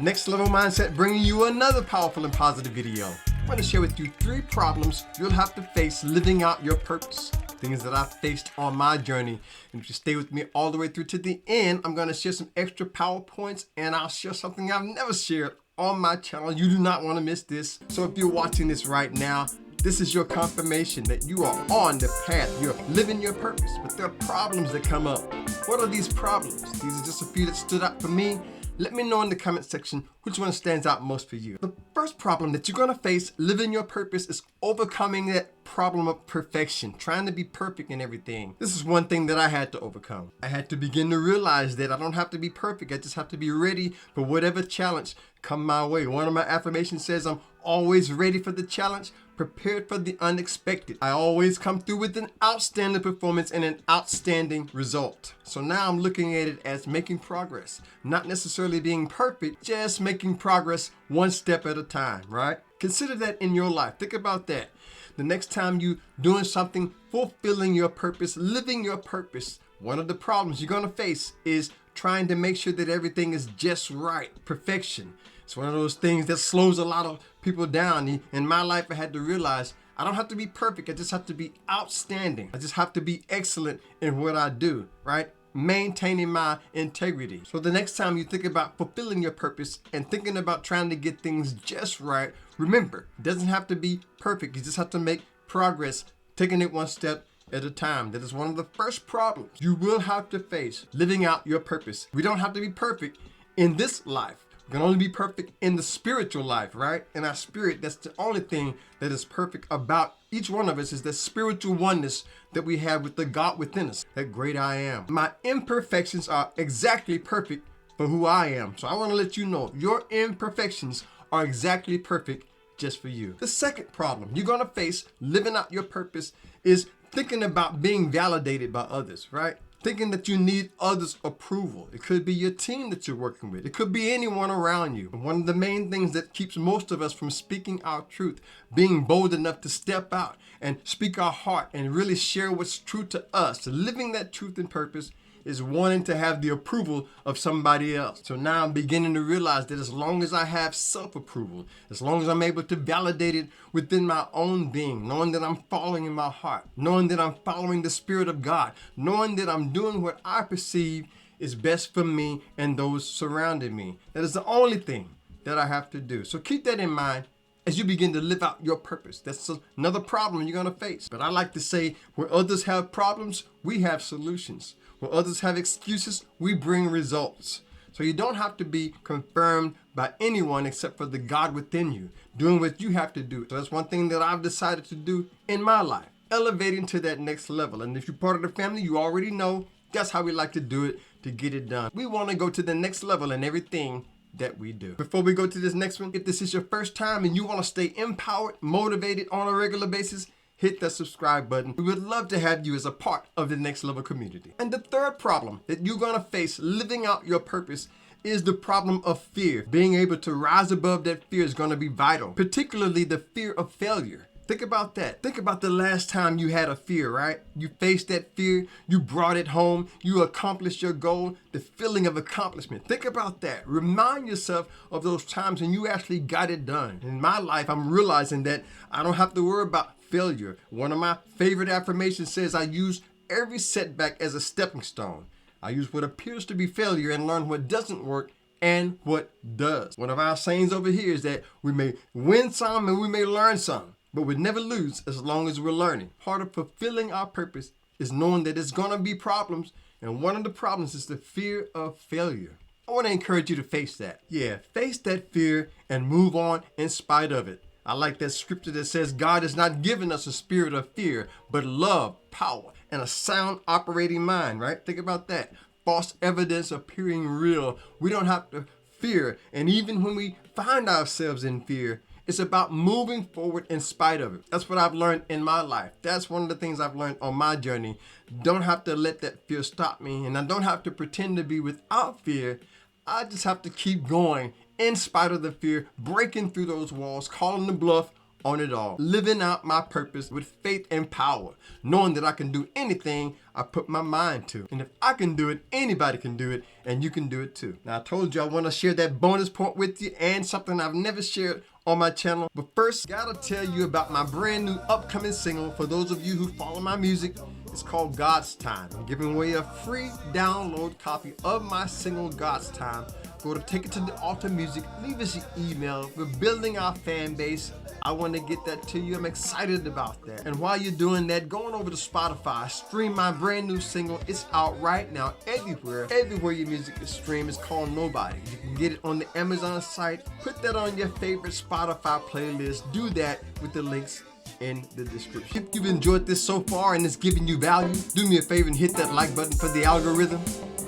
Next Level Mindset bringing you another powerful and positive video. I'm going to share with you 3 problems you'll have to face living out your purpose. Things that I've faced on my journey. And if you stay with me all the way through to the end, I'm going to share some extra PowerPoints and I'll share something I've never shared on my channel. You do not want to miss this. So if you're watching this right now, this is your confirmation that you are on the path. You're living your purpose, but there are problems that come up. What are these problems? These are just a few that stood out for me. Let me know in the comment section which one stands out most for you. The first problem that you're going to face living your purpose is overcoming that problem of perfection, trying to be perfect in everything. This is one thing that I had to overcome. I had to begin to realize that I don't have to be perfect. I just have to be ready for whatever challenge come my way. One of my affirmations says I'm always ready for the challenge, prepared for the unexpected. I always come through with an outstanding performance and an outstanding result. So now I'm looking at it as making progress, not necessarily being perfect, just making progress one step at a time, right? Consider that in your life. Think about that. The next time you doing something, fulfilling your purpose, living your purpose, one of the problems you're going to face is trying to make sure that everything is just right, perfection. It's one of those things that slows a lot of people down. In my life, I had to realize I don't have to be perfect. I just have to be outstanding. I just have to be excellent in what I do, right? Maintaining my integrity. So the next time you think about fulfilling your purpose and thinking about trying to get things just right, remember, it doesn't have to be perfect. You just have to make progress, taking it one step at a time. That is one of the first problems you will have to face living out your purpose. We don't have to be perfect in this life. We can only be perfect in the spiritual life, right? In our spirit, that's the only thing that is perfect about each one of us is the spiritual oneness that we have with the God within us, that great I am. My imperfections are exactly perfect for who I am. So I want to let you know your imperfections are exactly perfect just for you. The second problem you're going to face living out your purpose is thinking about being validated by others, right? Thinking that you need others' approval. It could be your team that you're working with. It could be anyone around you. And one of the main things that keeps most of us from speaking our truth, being bold enough to step out and speak our heart and really share what's true to us, living that truth and purpose, is wanting to have the approval of somebody else. So now I'm beginning to realize that as long as I have self-approval, as long as I'm able to validate it within my own being, knowing that I'm following in my heart, knowing that I'm following the Spirit of God, knowing that I'm doing what I perceive is best for me and those surrounding me. That is the only thing that I have to do. So keep that in mind as you begin to live out your purpose. That's another problem you're going to face. But I like to say, where others have problems, we have solutions. Where others have excuses, we bring results. So you don't have to be confirmed by anyone except for the God within you, doing what you have to do. So that's one thing that I've decided to do in my life, elevating to that next level. And if you're part of the family, you already know that's how we like to do it to get it done. We want to go to the next level in everything that we do. Before we go to this next one, if this is your first time and you want to stay empowered, motivated on a regular basis, hit that subscribe button. We would love to have you as a part of the Next Level community. And the third problem that you're going to face living out your purpose is the problem of fear. Being able to rise above that fear is going to be vital, particularly the fear of failure. Think about that. Think about the last time you had a fear, right? You faced that fear, you brought it home, you accomplished your goal, the feeling of accomplishment. Think about that. Remind yourself of those times when you actually got it done. In my life, I'm realizing that I don't have to worry about failure. One of my favorite affirmations says I use every setback as a stepping stone. I use what appears to be failure and learn what doesn't work and what does. One of our sayings over here is that we may win some and we may learn some, but we never lose as long as we're learning. Part of fulfilling our purpose is knowing that it's going to be problems, and one of the problems is the fear of failure. I want to encourage you to face that. Yeah, face that fear and move on in spite of it. I like that scripture that says God has not given us a spirit of fear, but love, power, and a sound operating mind, right? Think about that. False evidence appearing real. We don't have to fear. And even when we find ourselves in fear, it's about moving forward in spite of it. That's what I've learned in my life. That's one of the things I've learned on my journey. Don't have to let that fear stop me. And I don't have to pretend to be without fear. I just have to keep going in spite of the fear, breaking through those walls, calling the bluff on it all. Living out my purpose with faith and power, knowing that I can do anything I put my mind to. And if I can do it, anybody can do it, and you can do it too. Now, I told you I want to share that bonus point with you and something I've never shared on my channel. But first, gotta tell you about my brand new upcoming single. For those of you who follow my music, it's called God's Time. I'm giving away a free download copy of my single God's Time. Go to Take It to the Altar Music, leave us your email. We're building our fan base. I want to get that to you. I'm excited about that. And while you're doing that, going over to Spotify, stream my brand new single. It's out right now everywhere. Everywhere your music is streamed. It's called Nobody. You can get it on the Amazon site. Put that on your favorite Spotify playlist. Do that with the links in the description. If you've enjoyed this so far and it's giving you value, do me a favor and hit that like button for the algorithm.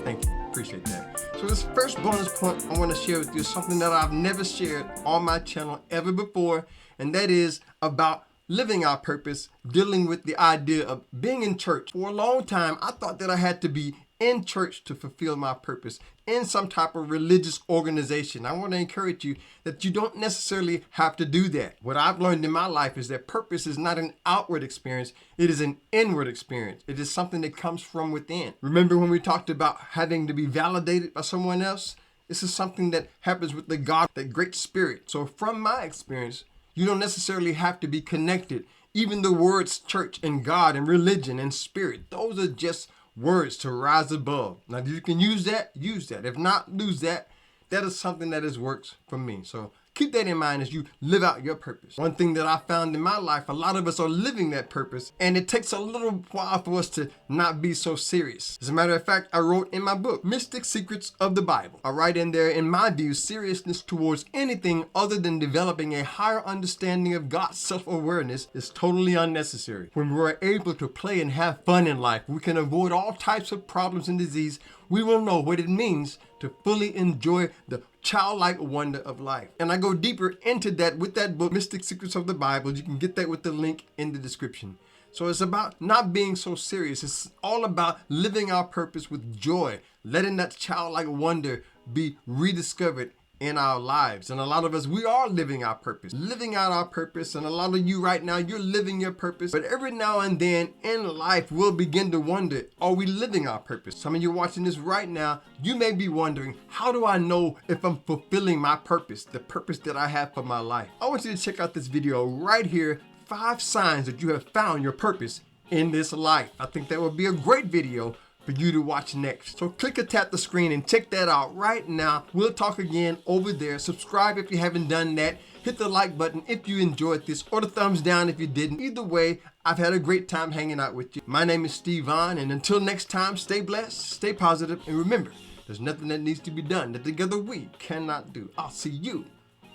Thank you. Appreciate that. So this first bonus point I want to share with you is something that I've never shared on my channel ever before, and that is about living our purpose, dealing with the idea of being in church. For a long time, I thought that I had to be in church to fulfill my purpose, in some type of religious organization. I want to encourage you that you don't necessarily have to do that. What I've learned in my life is that purpose is not an outward experience, it is an inward experience. It is something that comes from within. Remember when we talked about having to be validated by someone else? This is something that happens with the God, that great spirit. So from my experience, you don't necessarily have to be connected. Even the words church and God and religion and spirit, those are just words to rise above. Now, if you can use that, use that. If not, lose that. That is something that has worked for me. So keep that in mind as you live out your purpose. One thing that I found in my life, a lot of us are living that purpose, and it takes a little while for us to not be so serious. As a matter of fact, I wrote in my book, Mystic Secrets of the Bible. I write in there, in my view, seriousness towards anything other than developing a higher understanding of God's self-awareness is totally unnecessary. When we're able to play and have fun in life, we can avoid all types of problems and disease. We will know what it means to fully enjoy the childlike wonder of life. And I go deeper into that with that book, Mystic Secrets of the Bible. You can get that with the link in the description. So it's about not being so serious. It's all about living our purpose with joy, letting that childlike wonder be rediscovered in our lives. And a lot of us, we are living our purpose, living out our purpose. And a lot of you right now, you're living your purpose. But every now and then in life, we'll begin to wonder, are we living our purpose? Some of you watching this right now, you may be wondering, how do I know if I'm fulfilling my purpose, the purpose that I have for my life? I want you to check out this video right here, 5 signs that you have found your purpose in this life. I think that would be a great video for you to watch next. So click or tap the screen and check that out right now. We'll talk again over there. Subscribe if you haven't done that. Hit the like button if you enjoyed this, or the thumbs down if you didn't. Either way, I've had a great time hanging out with you. My name is Stevon, and until next time, stay blessed, stay positive, and remember, there's nothing that needs to be done that together we cannot do. I'll see you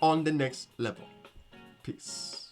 on the next level. Peace.